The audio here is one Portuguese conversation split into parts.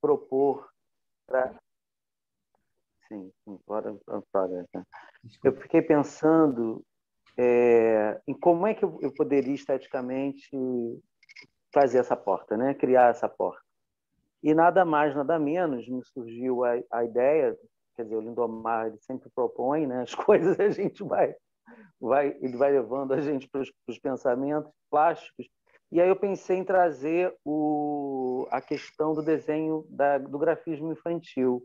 propor para... Sim, agora. Eu fiquei pensando em como é que eu poderia esteticamente fazer essa porta, né? Criar essa porta. E nada mais, nada menos, me surgiu a ideia, quer dizer, o Lindomar ele sempre propõe, né, as coisas, a gente ele vai levando a gente para os pensamentos plásticos. E aí eu pensei em trazer a questão do desenho, do grafismo infantil,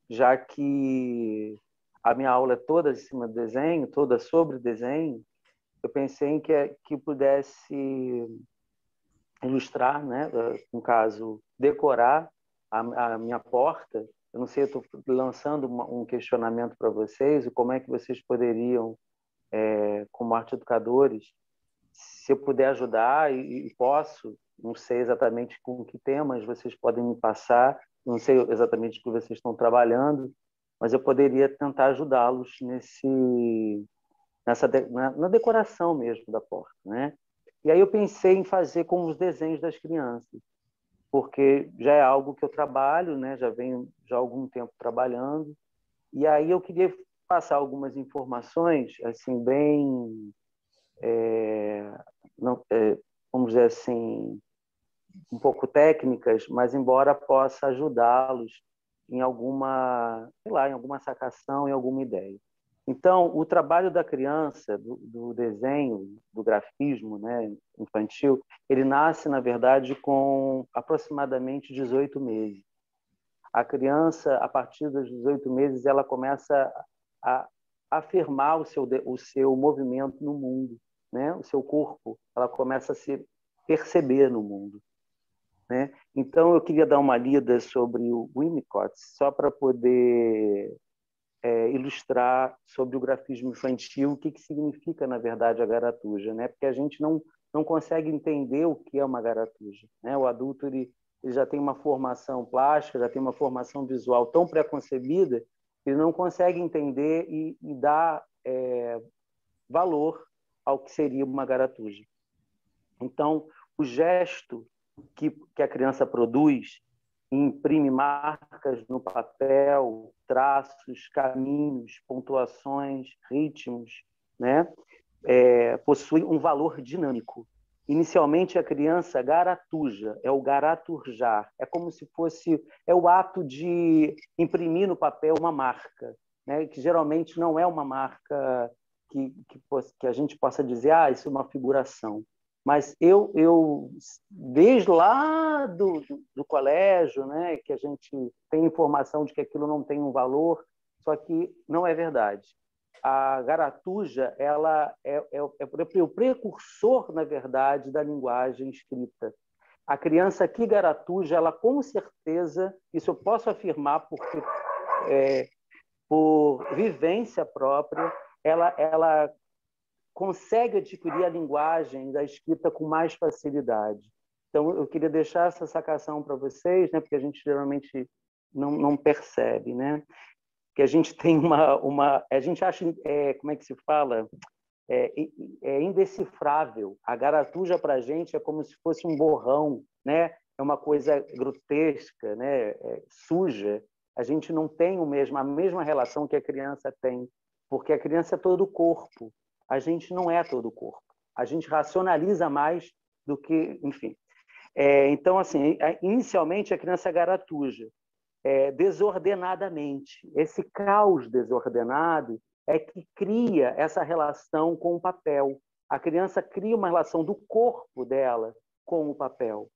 já que a minha aula é toda em cima do desenho, toda sobre desenho. Eu pensei em que pudesse ilustrar, né, no caso, decorar a minha porta. Eu não sei, eu estou lançando um questionamento para vocês, como é que vocês poderiam, como arte educadores, se eu puder ajudar e posso, não sei exatamente com que temas vocês podem me passar, não sei exatamente o que vocês estão trabalhando, mas eu poderia tentar ajudá-los na decoração mesmo da porta, né? E aí eu pensei em fazer com os desenhos das crianças, porque já é algo que eu trabalho, né? Já venho já há algum tempo trabalhando, e aí eu queria passar algumas informações assim bem, vamos dizer assim, um pouco técnicas, mas embora possa ajudá-los em alguma, sei lá, em alguma sacação, em alguma ideia. Então, o trabalho da criança, do desenho, do grafismo, né, infantil, ele nasce, na verdade, com aproximadamente 18 meses. A criança, a partir dos 18 meses, ela começa a afirmar o seu movimento no mundo, né? O seu corpo, ela começa a se perceber no mundo, né? Então, eu queria dar uma lida sobre o Winnicott, só para poder ilustrar sobre o grafismo infantil, o que significa, na verdade, a garatuja, né? Porque a gente não consegue entender o que é uma garatuja, né? O adulto ele já tem uma formação plástica, já tem uma formação visual tão preconcebida, que ele não consegue entender e dar valor ao que seria uma garatuja. Então, o gesto que a criança produz, imprime marcas no papel, traços, caminhos, pontuações, ritmos, né? Possui um valor dinâmico. Inicialmente, a criança garatuja, é o garaturjar, é como se fosse o ato de imprimir no papel uma marca, né? Que geralmente não é uma marca que a gente possa dizer, isso é uma figuração. Mas eu desde lá do colégio, né, que a gente tem informação de que aquilo não tem um valor, só que não é verdade. A garatuja ela é o precursor, na verdade, da linguagem escrita. A criança que garatuja, ela com certeza, isso eu posso afirmar porque por vivência própria, ela consegue adquirir a linguagem da escrita com mais facilidade. Então, eu queria deixar essa sacação para vocês, né, porque a gente geralmente não percebe, né? Que a gente tem a gente acha, como é que se fala? É indecifrável. A garatuja para a gente é como se fosse um borrão, né? É uma coisa grotesca, né? Suja. A gente não tem a mesma relação que a criança tem, porque a criança é todo o corpo. A gente não é todo o corpo. A gente racionaliza mais do que... Enfim. Então, assim, inicialmente a criança garatuja desordenadamente. Esse caos desordenado é que cria essa relação com o papel. A criança cria uma relação do corpo dela com o papel.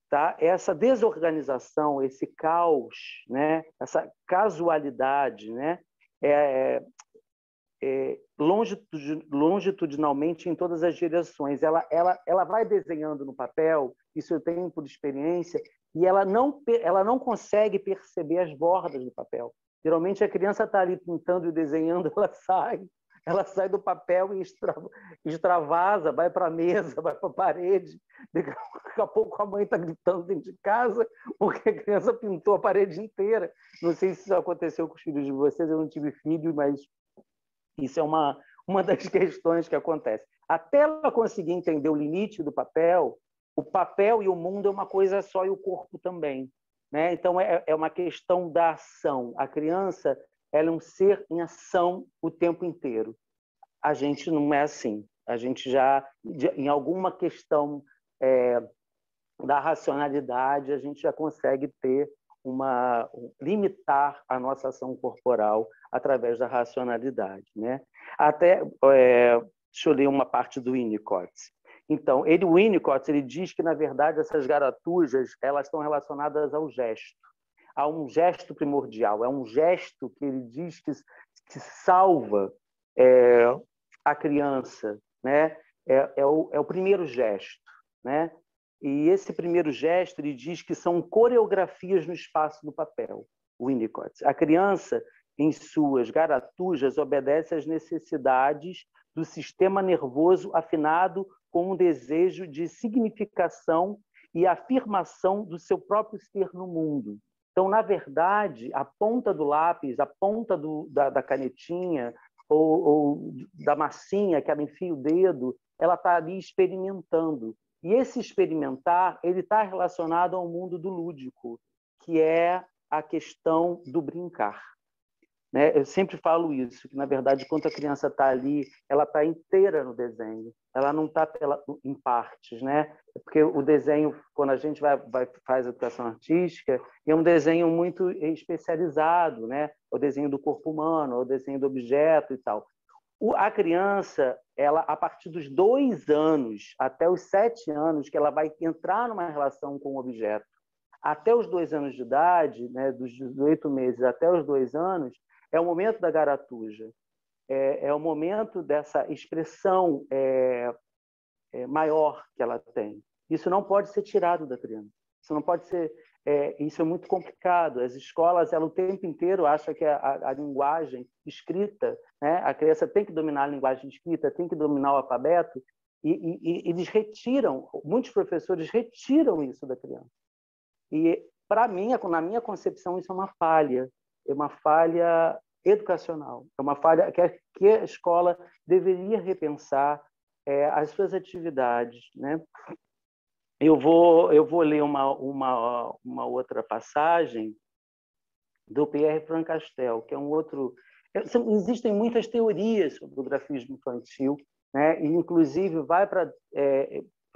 Tá? Essa desorganização, esse caos, né? Essa casualidade, né? Longitudinalmente em todas as direções. Ela vai desenhando no papel, isso eu tenho por experiência, e ela não consegue perceber as bordas do papel. Geralmente a criança está ali pintando e desenhando, ela sai do papel e extravasa, vai para a mesa, vai para a parede. Daqui a pouco a mãe está gritando dentro de casa porque a criança pintou a parede inteira. Não sei se isso aconteceu com os filhos de vocês, eu não tive filho, mas isso é uma das questões que acontece. Até ela conseguir entender o limite do papel, o papel e o mundo é uma coisa só e o corpo também. né? Então, é uma questão da ação. A criança, ela é um ser em ação o tempo inteiro. A gente não é assim. A gente já, em alguma questão da racionalidade, a gente já consegue ter limitar a nossa ação corporal através da racionalidade, né? Até deixa eu ler uma parte do Winnicott. Então, o Winnicott, ele diz que na verdade essas garatujas, elas estão relacionadas ao gesto, a um gesto primordial, é um gesto que ele diz que salva a criança, né? É o primeiro gesto, né? E esse primeiro gesto, ele diz que são coreografias no espaço do papel, o Winnicott. A criança, em suas garatujas, obedece às necessidades do sistema nervoso afinado com um desejo de significação e afirmação do seu próprio ser no mundo. Então, na verdade, a ponta do lápis, a ponta da canetinha ou da massinha que ela enfia o dedo, ela está ali experimentando. E esse experimentar, ele está relacionado ao mundo do lúdico, que é a questão do brincar, né? Eu sempre falo isso, que na verdade, quando a criança está ali, ela está inteira no desenho, ela não está em partes, né? Porque o desenho, quando a gente faz educação artística, é um desenho muito especializado, né? O desenho do corpo humano, o desenho do objeto e tal. A criança, ela, a partir dos 2 anos até os 7 anos, que ela vai entrar numa relação com o objeto, até os 2 anos de idade, né, dos 18 meses até os 2 anos, é o momento da garatuja, é o momento dessa expressão maior que ela tem. Isso não pode ser tirado da criança. Isso não pode ser... isso é muito complicado. As escolas, ela o tempo inteiro acha que a linguagem escrita, né? A criança tem que dominar a linguagem escrita, tem que dominar o alfabeto, e eles retiram, muitos professores retiram isso da criança. E, para mim, na minha concepção, isso é uma falha educacional, é uma falha que a escola deveria repensar as suas atividades, né? Eu vou ler uma outra passagem do Pierre Francastel, que é um outro... Existem muitas teorias sobre o grafismo infantil, né? E, inclusive, vai para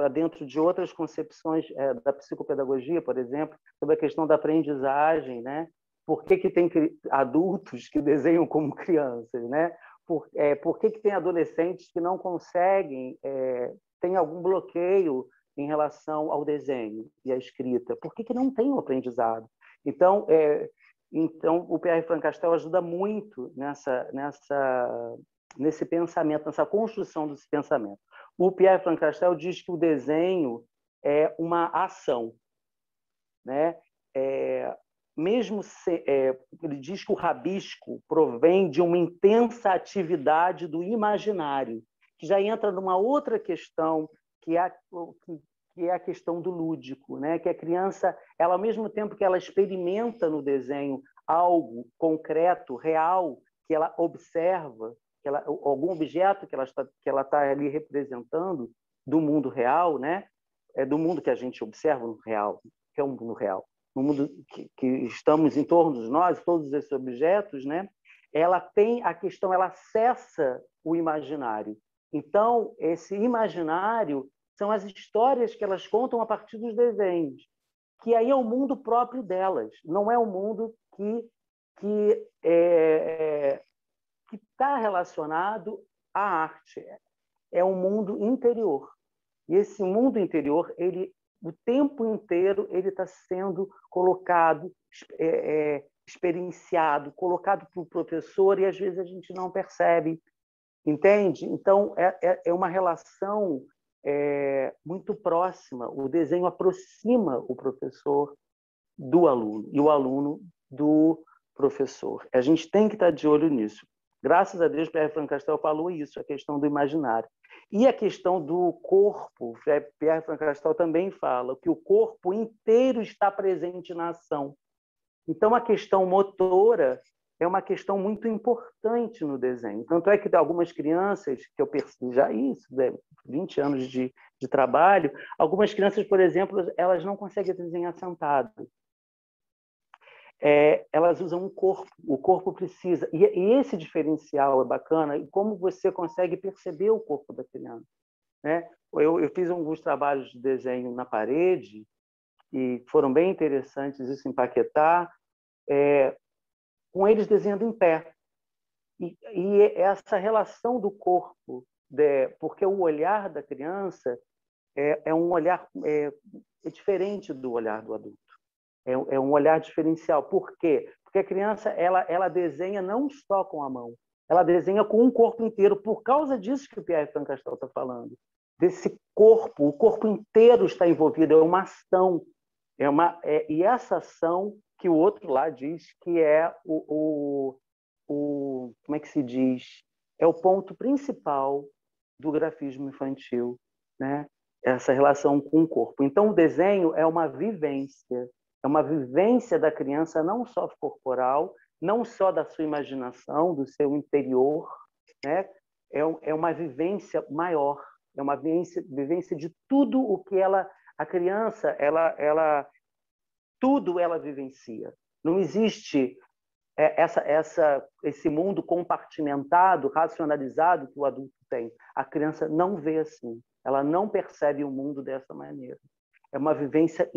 dentro de outras concepções da psicopedagogia, por exemplo, sobre a questão da aprendizagem, né? Por que tem adultos que desenham como crianças, né? Por que tem adolescentes que não conseguem, tem algum bloqueio em relação ao desenho e à escrita? Por que não tem o aprendizado? Então, o Pierre Francastel ajuda muito nesse pensamento, nessa construção desse pensamento. O Pierre Francastel diz que o desenho é uma ação, né? Ele diz que o rabisco provém de uma intensa atividade do imaginário, que já entra numa outra questão, que é a questão do lúdico, né? Que a criança, ela, ao mesmo tempo que ela experimenta no desenho algo concreto, real, que ela observa, algum objeto que ela está ali representando do mundo real, né? Do mundo que a gente observa no real, que é um mundo real, no mundo que estamos em torno de nós, todos esses objetos, né? Ela tem a questão, ela acessa o imaginário. Então, esse imaginário são as histórias que elas contam a partir dos desenhos, que aí é o mundo próprio delas, não é o mundo que está relacionado à arte, é um mundo interior. E esse mundo interior, o tempo inteiro, ele está sendo colocado, experienciado, colocado para o professor, e às vezes a gente não percebe, entende? Então, é uma relação muito próxima. O desenho aproxima o professor do aluno e o aluno do professor. A gente tem que estar de olho nisso. Graças a Deus, Pierre Francastel falou isso, a questão do imaginário. E a questão do corpo, Pierre Francastel também fala que o corpo inteiro está presente na ação. Então, a questão motora é uma questão muito importante no desenho. Tanto é que algumas crianças, que eu percebi já isso, 20 anos de trabalho, algumas crianças, por exemplo, elas não conseguem desenhar sentado. elas usam um corpo, o corpo precisa. E esse diferencial é bacana, e como você consegue perceber o corpo da criança, né? Eu fiz alguns trabalhos de desenho na parede, e foram bem interessantes isso em Paquetá, com eles desenhando em pé. E essa relação do corpo, porque o olhar da criança é um olhar diferente do olhar do adulto. É um olhar diferencial. Por quê? Porque a criança ela desenha não só com a mão, ela desenha com o corpo inteiro, por causa disso que o Pierre Francastel está falando. Desse corpo, o corpo inteiro está envolvido, é uma ação. E essa ação que o outro lá diz que é como é que se diz? É o ponto principal do grafismo infantil, né? Essa relação com o corpo. Então, o desenho é uma vivência da criança, não só corporal, não só da sua imaginação, do seu interior, né? É uma vivência maior, é uma vivência de tudo o que a criança, tudo ela vivencia. Não existe esse mundo compartimentado, racionalizado que o adulto tem. A criança não vê assim. Ela não percebe o mundo dessa maneira. É uma vivência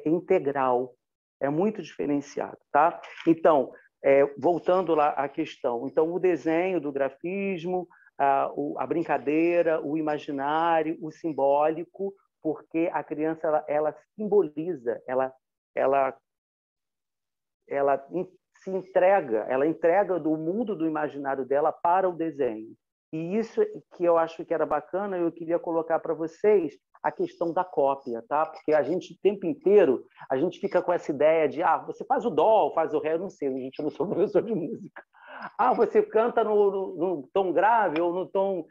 integral. É muito diferenciado, tá? Então, voltando lá à questão. Então, o desenho do grafismo, a brincadeira, o imaginário, o simbólico, porque a criança ela simboliza, ela se entrega, ela entrega do mundo do imaginário dela para o desenho. E isso que eu acho que era bacana, eu queria colocar para vocês a questão da cópia, tá? Porque a gente, o tempo inteiro, a gente fica com essa ideia de, você faz o dó, faz o ré, eu não sei, a gente não sou professor de música. Você canta no tom grave ou no tom...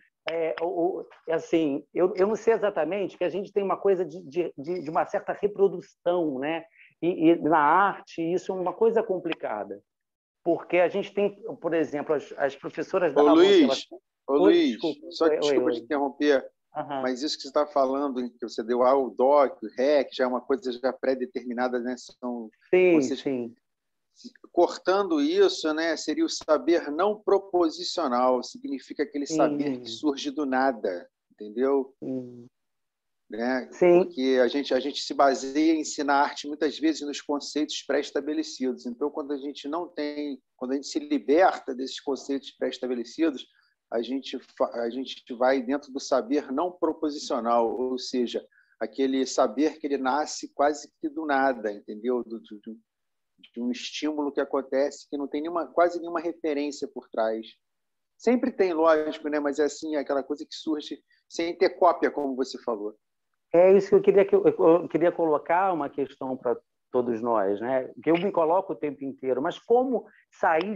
assim, eu não sei exatamente, que a gente tem uma coisa de uma certa reprodução, né? E na arte, isso é uma coisa complicada. Porque a gente tem, por exemplo, as professoras da Luiz, desculpa te interromper, mas isso que você está falando, que você deu o dó, o ré, que já é uma coisa já pré-determinada, né? Sim. Cortando isso, né, seria o saber não proposicional, significa aquele saber que surge do nada, entendeu? Né? Sim. Porque a gente se baseia em ensinar arte muitas vezes nos conceitos pré-estabelecidos. Então, quando a gente se liberta desses conceitos pré-estabelecidos, a gente vai dentro do saber não proposicional, ou seja, aquele saber que ele nasce quase que do nada, entendeu? De um estímulo que acontece que não tem quase nenhuma referência por trás. Sempre tem, lógico, né? Mas é assim, aquela coisa que surge sem ter cópia, como você falou. É isso que eu queria colocar uma questão para todos nós, né? Que eu me coloco o tempo inteiro, mas como sair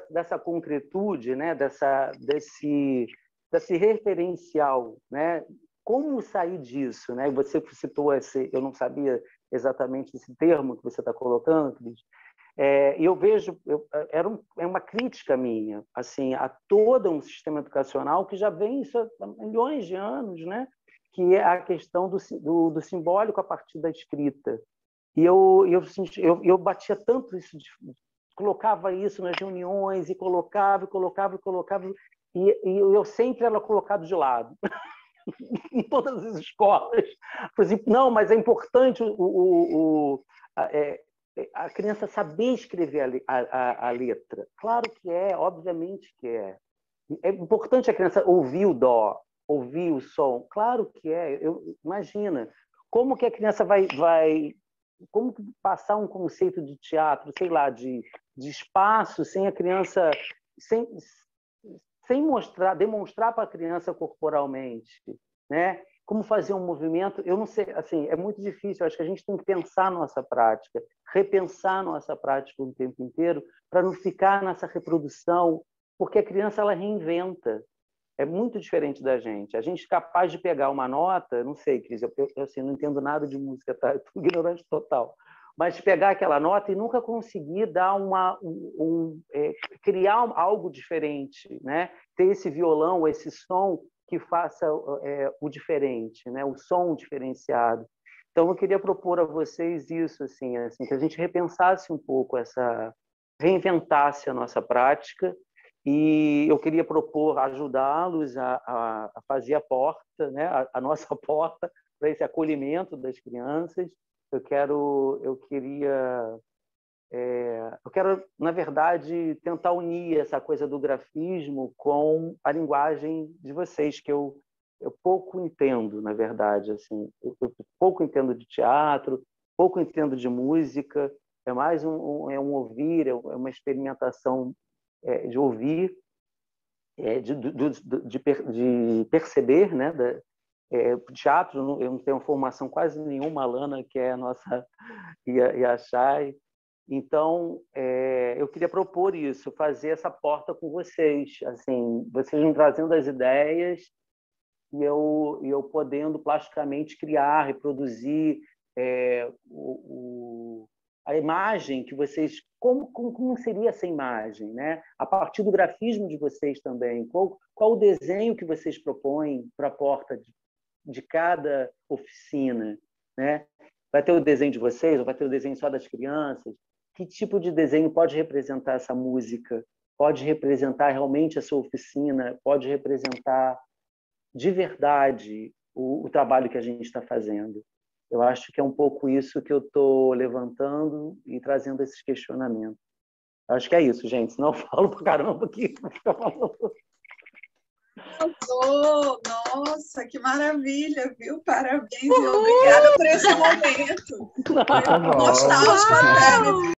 dessa concretude, né? Desse referencial, né? Como sair disso, né? Você citou eu não sabia exatamente esse termo que você está colocando, Cris. Eu vejo, é uma crítica minha, assim, a todo um sistema educacional que já vem isso há milhões de anos, né? Que é a questão do simbólico a partir da escrita. E eu batia tanto isso, colocava isso nas reuniões, e colocava, e eu sempre era colocado de lado. Em todas as escolas. Por exemplo, não, mas é importante a criança saber escrever a letra. Claro que é, obviamente que é. É importante a criança ouvir o dó, ouvir o som. Claro que é. Imagina, como que a criança vai como passar um conceito de teatro, sei lá, de espaço, sem a criança... sem demonstrar para a criança corporalmente, né? Como fazer um movimento, eu não sei, assim, é muito difícil. Eu acho que a gente tem que pensar nossa prática, repensar nossa prática o tempo inteiro, para não ficar nessa reprodução, porque a criança ela reinventa. É muito diferente da gente. A gente é capaz de pegar uma nota, não sei, Cris, eu assim, não entendo nada de música, tá? Eu estou ignorante total. Mas pegar aquela nota e nunca conseguir dar criar algo diferente, né? Ter esse violão, esse som que faça o diferente, né? O som diferenciado. Então, eu queria propor a vocês isso, assim, que a gente repensasse um pouco reinventasse a nossa prática, e eu queria propor ajudá-los a fazer a porta, né, a nossa porta para esse acolhimento das crianças. Eu quero, na verdade, tentar unir essa coisa do grafismo com a linguagem de vocês, que eu pouco entendo, na verdade. Assim, eu pouco entendo de teatro, pouco entendo de música, é mais um ouvir, é uma experimentação de ouvir, de perceber, né? Teatro, eu não tenho formação quase nenhuma, a Lana, que é a nossa, e a Chay. Então, eu queria propor isso, fazer essa porta com vocês, assim, vocês me trazendo as ideias e eu podendo plasticamente criar, reproduzir a imagem que vocês... Como seria essa imagem, né? A partir do grafismo de vocês também. Qual o desenho que vocês propõem para a porta de cada oficina, né? Vai ter o desenho de vocês ou vai ter o desenho só das crianças? Que tipo de desenho pode representar essa música? Pode representar realmente a sua oficina? Pode representar de verdade o trabalho que a gente está fazendo? Eu acho que é um pouco isso que eu estou levantando e trazendo esses questionamentos. Acho que é isso, gente. Senão eu falo pra caramba aqui. Nossa, que maravilha, viu? Parabéns e obrigada por esse momento. Foi nostálgico até.